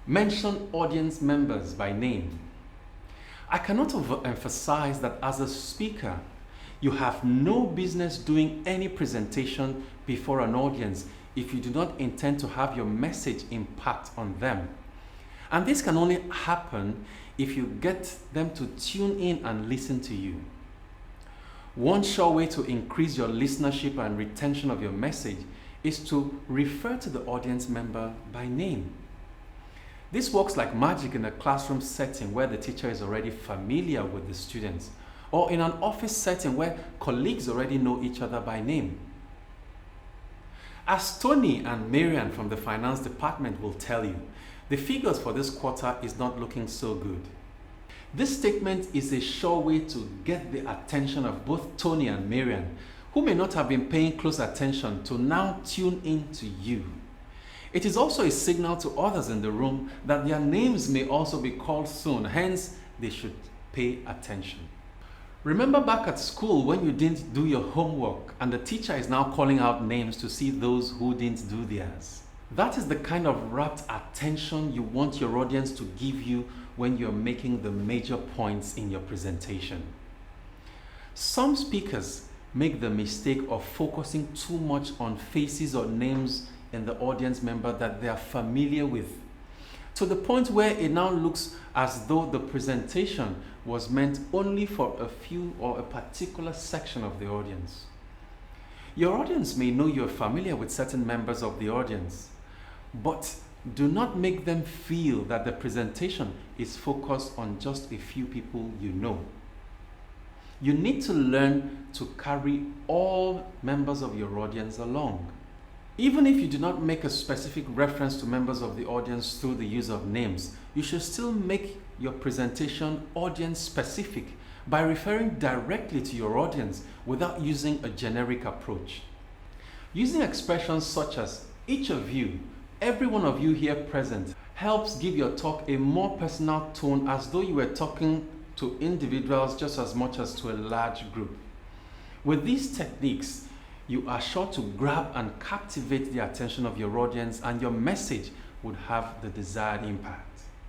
Mention audience members by name. I cannot overemphasize that as a speaker, you have no business doing any presentation before an audience if you do not intend to have your message impact on them. And this can only happen if you get them to tune in and listen to you. One sure way to increase your listenership and retention of your message is to refer to the audience member by name. This works like magic in a classroom setting where the teacher is already familiar with the students, or in an office setting where colleagues already know each other by name. As Tony and Marian from the finance department will tell you, the figures for this quarter is not looking so good. This statement is a sure way to get the attention of both Tony and Marian, who may not have been paying close attention to now tune in to you. It is also a signal to others in the room that their names may also be called soon, hence they should pay attention. Remember back at school when you didn't do your homework and the teacher is now calling out names to see those who didn't do theirs. That is the kind of rapt attention you want your audience to give you when you're making the major points in your presentation. Some speakers make the mistake of focusing too much on faces or names in the audience member that they are familiar with, to the point where it now looks as though the presentation was meant only for a few or a particular section of the audience. Your audience may know you're familiar with certain members of the audience, but do not make them feel that the presentation is focused on just a few people you know. You need to learn to carry all members of your audience along. Even if you do not make a specific reference to members of the audience through the use of names, you should still make your presentation audience specific by referring directly to your audience without using a generic approach. Using expressions such as each of you, every one of you here present, helps give your talk a more personal tone, as though you were talking to individuals just as much as to a large group. With these techniques, you are sure to grab and captivate the attention of your audience, and your message would have the desired impact.